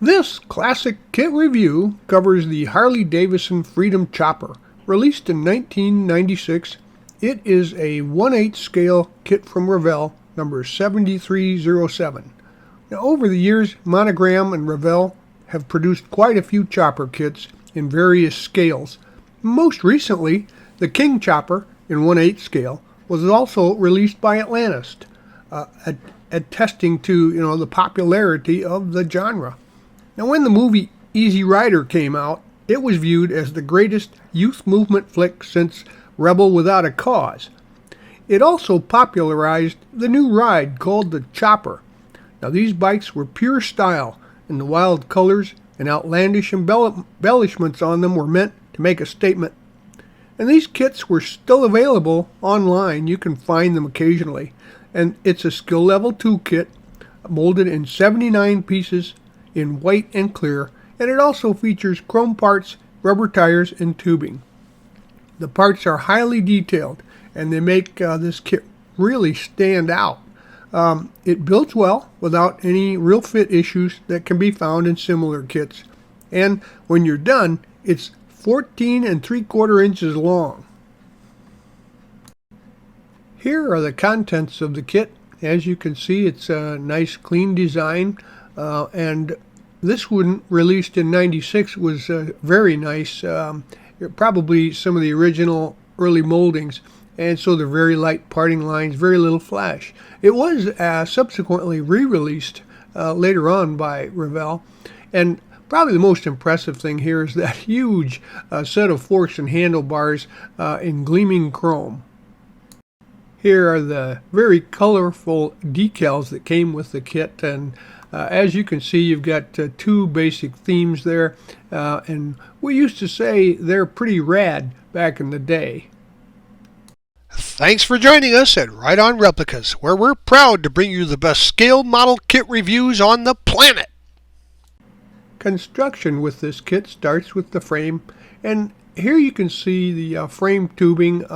This classic kit review covers the Harley Davidson Freedom Chopper. Released in 1996, it is a 1/8 scale kit from Revell, number 7307. Now, over the years, Monogram and Revell have produced quite a few chopper kits in various scales. Most recently, the King Chopper in 1/8 scale was also released by Atlantis, attesting to the popularity of the genre. Now, when the movie Easy Rider came out, it was viewed as the greatest youth movement flick since Rebel Without a Cause. It also popularized the new ride called the Chopper. Now, these bikes were pure style, and the wild colors and outlandish embellishments on them were meant to make a statement. And these kits were still available online. You can find them occasionally. And it's a skill level 2 kit, molded in 79 pieces in white and clear, and it also features chrome parts, rubber tires, and tubing. The parts are highly detailed, and they make this kit really stand out. It builds well without any real fit issues that can be found in similar kits. And when you're done, it's 14 3/4 inches long. Here are the contents of the kit. As you can see, it's a nice clean design, and this one, released in 96, was very nice. Probably some of the original early moldings, and so they're very light parting lines, very little flash. It was subsequently re-released later on by Revell, and probably the most impressive thing here is that huge set of forks and handlebars in gleaming chrome. Here are the very colorful decals that came with the kit, and as you can see, you've got two basic themes there, and we used to say they're pretty rad back in the day. Thanks for joining us at Right On Replicas, where we're proud to bring you the best scale model kit reviews on the planet. Construction with this kit starts with the frame, and here you can see the frame tubing.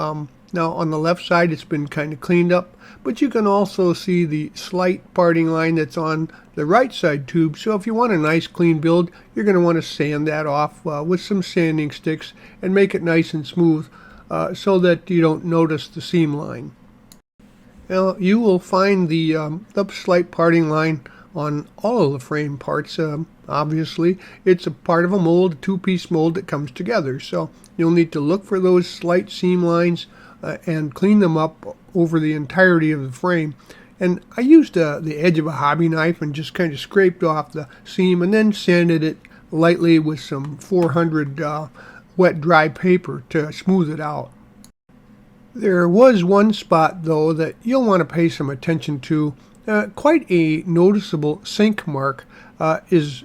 Now on the left side it's been kind of cleaned up, but you can also see the slight parting line that's on the right side tube. So if you want a nice clean build, you're going to want to sand that off with some sanding sticks and make it nice and smooth so that you don't notice the seam line. Now you will find the slight parting line on all of the frame parts. Obviously, it's a part of a mold, a two-piece mold that comes together. So you'll need to look for those slight seam lines and clean them up over the entirety of the frame. And I used the edge of a hobby knife and just kind of scraped off the seam and then sanded it lightly with some 400 wet dry paper to smooth it out. There was one spot though that you'll want to pay some attention to. Quite a noticeable sink mark is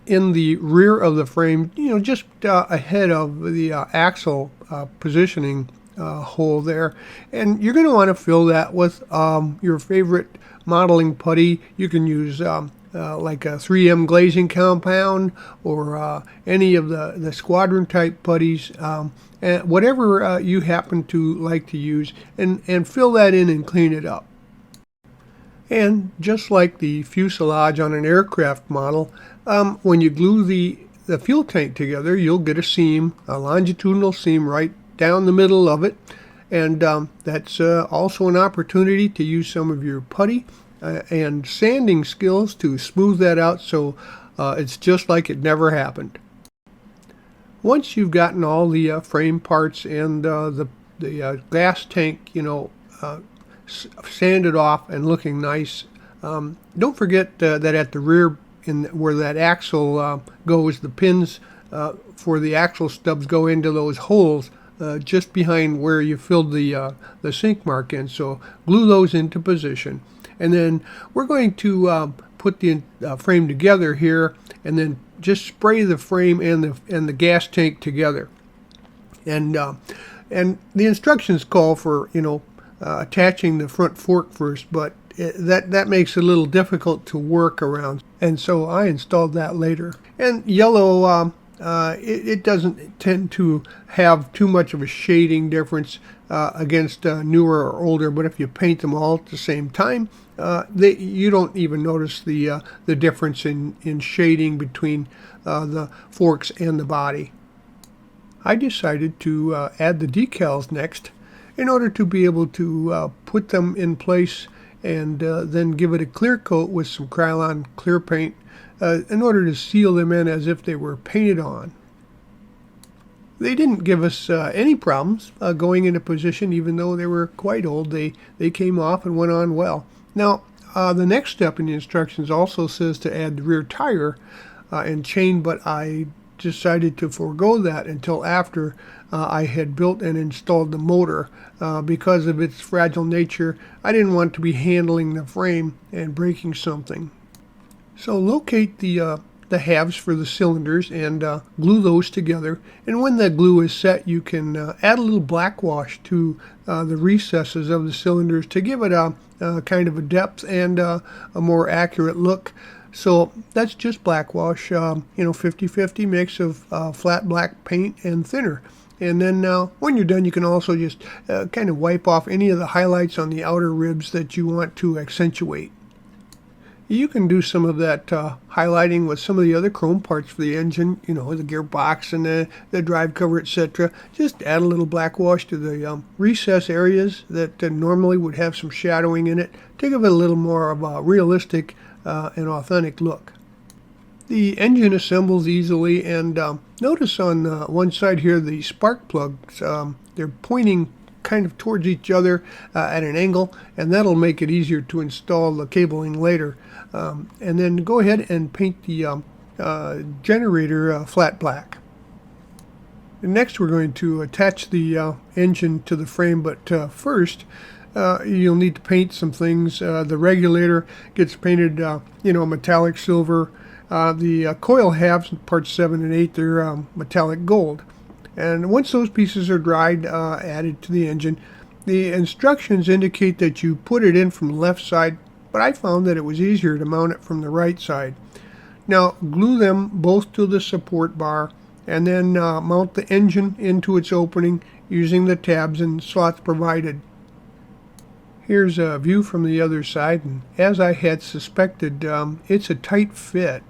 in the rear of the frame, just ahead of the axle positioning hole there, and you're going to want to fill that with your favorite modeling putty. You can use like a 3M glazing compound or any of the squadron type putties, and whatever you happen to like to use, and fill that in and clean it up. And just like the fuselage on an aircraft model, when you glue the fuel tank together, you'll get a seam, a longitudinal seam right down the middle of it, and that's also an opportunity to use some of your putty and sanding skills to smooth that out so it's just like it never happened. Once you've gotten all the frame parts and the gas tank, sanded off and looking nice, don't forget that at the rear, where that axle goes, the pins for the axle stubs go into those holes just behind where you filled the sink mark in. So glue those into position, and then we're going to put the frame together here, and then just spray the frame and the gas tank together. And the instructions call for attaching the front fork first, but that makes it a little difficult to work around, and so I installed that later. And yellow, it doesn't tend to have too much of a shading difference. against newer or older, but if you paint them all at the same time, you don't even notice the difference in shading between the forks and the body. I decided to add the decals next in order to be able to put them in place and then give it a clear coat with some Krylon clear paint in order to seal them in as if they were painted on. They didn't give us any problems going into position, even though they were quite old. They came off and went on well. Now, the next step in the instructions also says to add the rear tire and chain, but I decided to forego that until after I had built and installed the motor. Because of its fragile nature, I didn't want to be handling the frame and breaking something. So locate the halves for the cylinders and glue those together. And when the glue is set, you can add a little black wash to the recesses of the cylinders to give it a kind of a depth and a more accurate look. So that's just black wash, 50-50 mix of flat black paint and thinner. And then when you're done, you can also just kind of wipe off any of the highlights on the outer ribs that you want to accentuate. You can do some of that highlighting with some of the other chrome parts for the engine, the gearbox and the drive cover, etc. Just add a little black wash to the recess areas that normally would have some shadowing in it to give it a little more of a realistic and authentic look. The engine assembles easily, and notice on one side here the spark plugs, they're pointing kind of towards each other at an angle, and that'll make it easier to install the cabling later. And then go ahead and paint the generator flat black. And next we're going to attach the engine to the frame, but first you'll need to paint some things. The regulator gets painted metallic silver. The coil halves, parts 7 and 8, they're metallic gold. And once those pieces are dried, added to the engine, the instructions indicate that you put it in from the left side, but I found that it was easier to mount it from the right side. Now glue them both to the support bar and then mount the engine into its opening using the tabs and slots provided. Here's a view from the other side, and as I had suspected, it's a tight fit.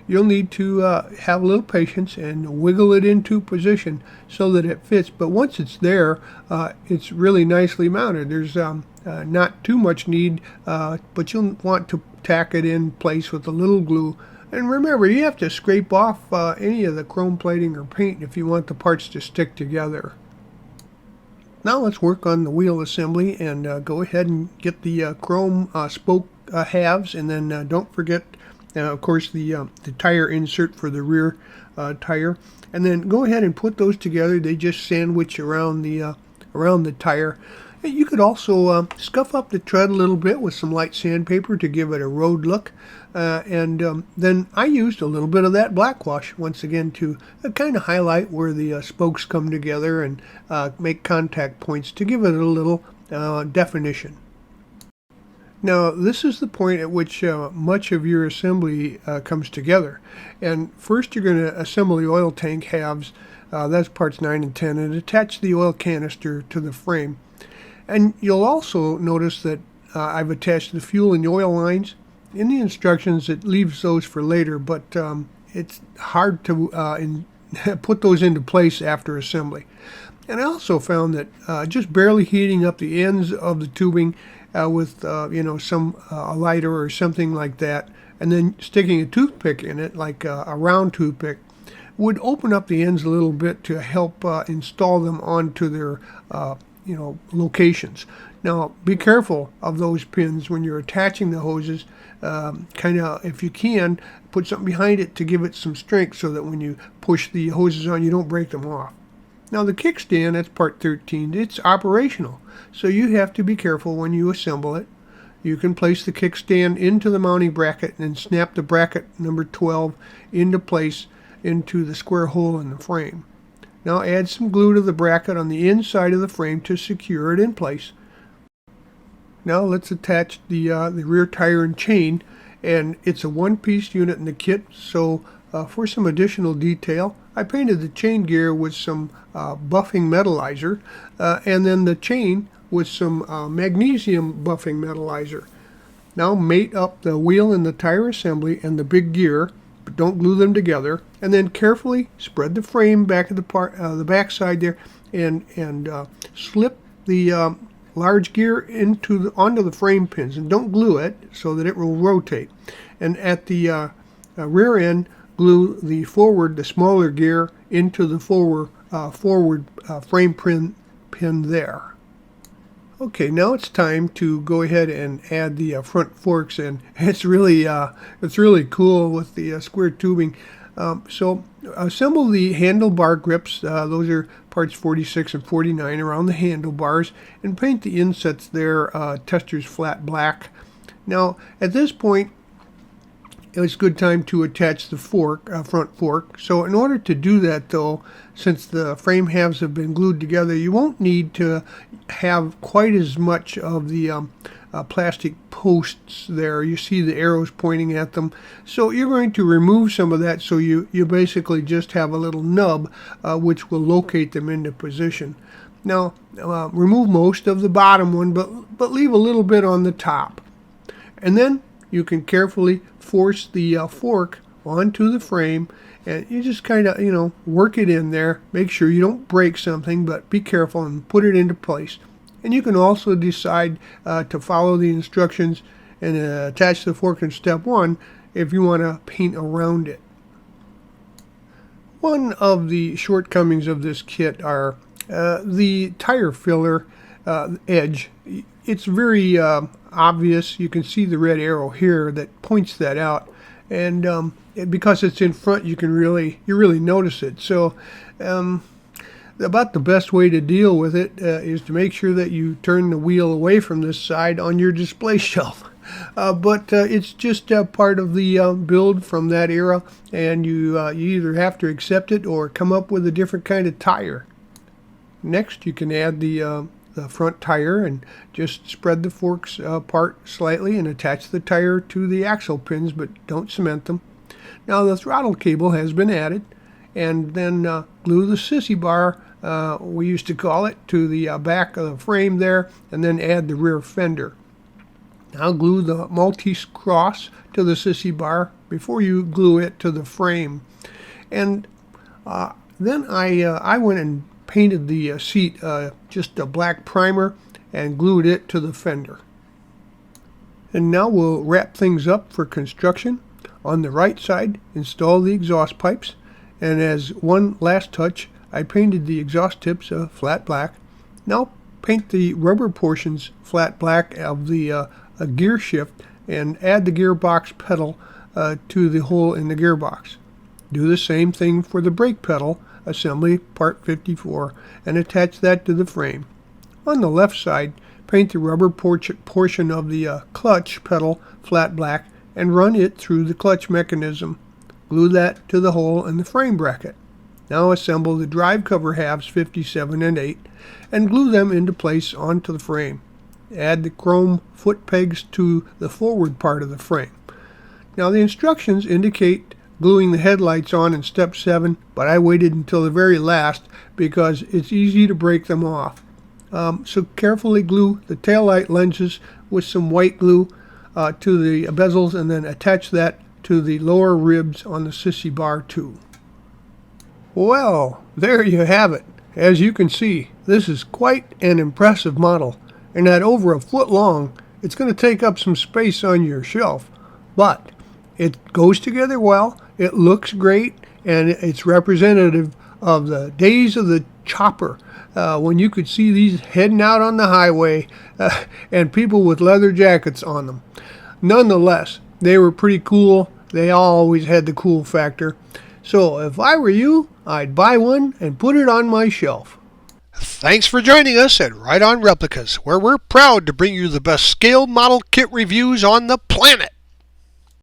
You'll need to have a little patience and wiggle it into position so that it fits, but once it's there, it's really nicely mounted. There's not too much need, but you'll want to tack it in place with a little glue. And remember, you have to scrape off any of the chrome plating or paint if you want the parts to stick together. Now let's work on the wheel assembly and go ahead and get the chrome spoke halves, and then don't forget, of course, the tire insert for the rear tire. And then go ahead and put those together. They just sandwich around the tire. You could also scuff up the tread a little bit with some light sandpaper to give it a road look. And then I used a little bit of that black wash once again to kind of highlight where the spokes come together and make contact points to give it a little definition. Now this is the point at which much of your assembly comes together. And first you're going to assemble the oil tank halves, that's parts 9 and 10, and attach the oil canister to the frame. And you'll also notice that I've attached the fuel and the oil lines. In the instructions, it leaves those for later, but it's hard to put those into place after assembly. And I also found that just barely heating up the ends of the tubing with some a lighter or something like that, and then sticking a toothpick in it, like a round toothpick, would open up the ends a little bit to help install them onto their locations. Now be careful of those pins when you're attaching the hoses. Kind of, if you can, put something behind it to give it some strength so that when you push the hoses on, you don't break them off. Now the kickstand, that's part 13, it's operational, so you have to be careful when you assemble it. You can place the kickstand into the mounting bracket and snap the bracket number 12 into place into the square hole in the frame. Now add some glue to the bracket on the inside of the frame to secure it in place. Now let's attach the rear tire and chain, and it's a one-piece unit in the kit, so for some additional detail, I painted the chain gear with some buffing metallizer, and then the chain with some magnesium buffing metallizer. Now mate up the wheel and the tire assembly and the big gear, but don't glue them together. And then carefully spread the frame back of the back side there, and slip the large gear onto the frame pins, and don't glue it so that it will rotate. And at the rear end, glue the smaller gear into the forward frame pin there. Okay, now it's time to go ahead and add the front forks in. It's really cool with the square tubing. So assemble the handlebar grips. Those are parts 46 and 49 around the handlebars, and paint the insets there Testors flat black. Now at this point, it's a good time to attach the front fork. So in order to do that, though, since the frame halves have been glued together, you won't need to have quite as much of the plastic posts there. You see the arrows pointing at them. So you're going to remove some of that, so you basically just have a little nub which will locate them into position. Now remove most of the bottom one, but leave a little bit on the top. And then you can carefully force the fork onto the frame, and you just kind of work it in there. Make sure you don't break something, but be careful and put it into place. And you can also decide to follow the instructions and attach the fork in step 1 if you want to paint around it. One of the shortcomings of this kit are the tire filler edge. It's very obvious. You can see the red arrow here that points that out, and because it's in front, you really notice it. So about the best way to deal with it is to make sure that you turn the wheel away from this side on your display shelf. But it's just part of the build from that era, and you either have to accept it or come up with a different kind of tire. Next, you can add the front tire and just spread the forks apart slightly and attach the tire to the axle pins, but don't cement them. Now the throttle cable has been added, and then glue the sissy bar, we used to call it, to the back of the frame there, and then add the rear fender. Now glue the Maltese cross to the sissy bar before you glue it to the frame. And then I went and painted the seat just a black primer and glued it to the fender. And now we'll wrap things up for construction. On the right side, install the exhaust pipes, and as one last touch, I painted the exhaust tips flat black. Now paint the rubber portions flat black of the gear shift, and add the gearbox pedal to the hole in the gearbox. Do the same thing for the brake pedal assembly, part 54, and attach that to the frame. On the left side, paint the rubber portion of the clutch pedal flat black and run it through the clutch mechanism. Glue that to the hole in the frame bracket. Now assemble the drive cover halves 57 and 8 and glue them into place onto the frame. Add the chrome foot pegs to the forward part of the frame. Now the instructions indicate gluing the headlights on in step 7, but I waited until the very last because it's easy to break them off. So carefully glue the taillight lenses with some white glue to the bezels, and then attach that to the lower ribs on the sissy bar too. Well, there you have it. As you can see, this is quite an impressive model, and at over a foot long, it's going to take up some space on your shelf, but it goes together well, it looks great, and it's representative of the days of the chopper, when you could see these heading out on the highway and people with leather jackets on them. Nonetheless, they were pretty cool. They always had the cool factor. So if I were you, I'd buy one and put it on my shelf. Thanks for joining us at Right On Replicas, where we're proud to bring you the best scale model kit reviews on the planet.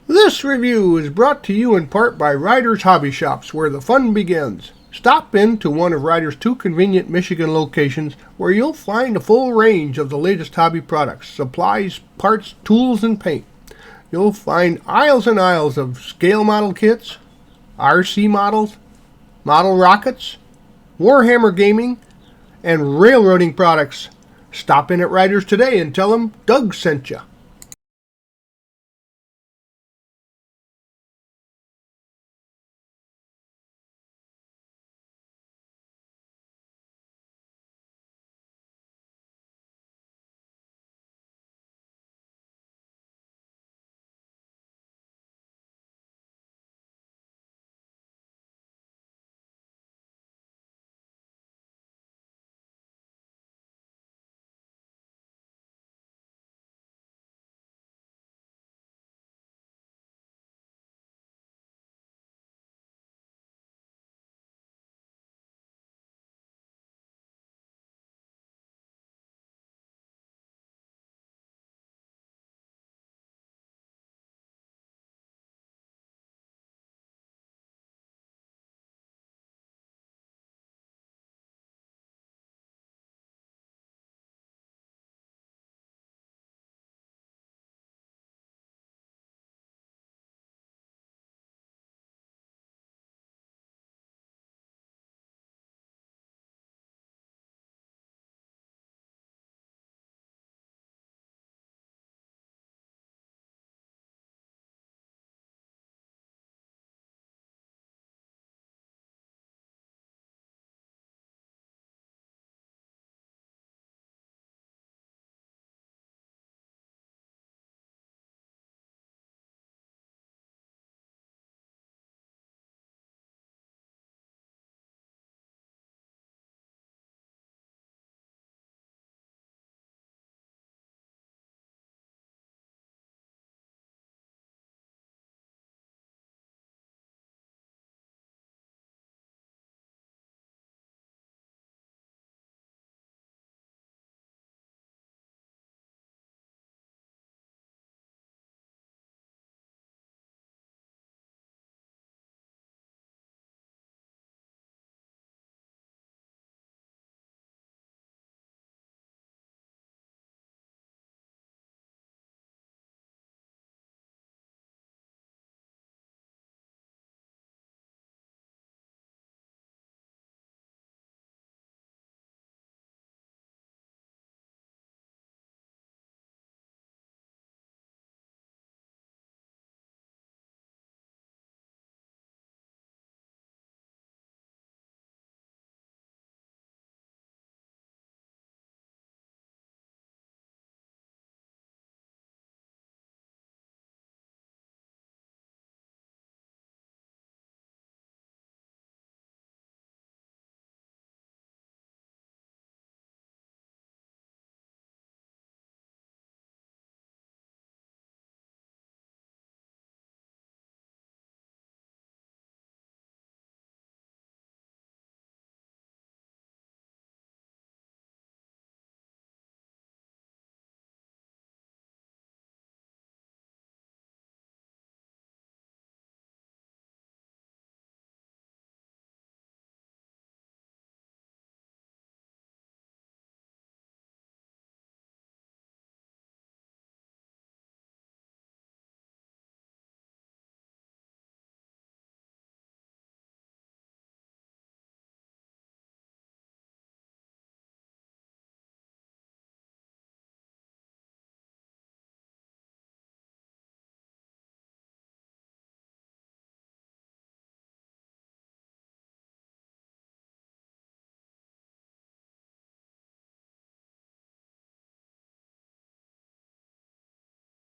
This review is brought to you in part by Ryder's Hobby Shops, where the fun begins. Stop in to one of Ryder's 2 convenient Michigan locations, where you'll find a full range of the latest hobby products, supplies, parts, tools, and paint. You'll find aisles and aisles of scale model kits, RC models, model rockets, Warhammer gaming, and railroading products. Stop in at Riders today and tell them Doug sent you.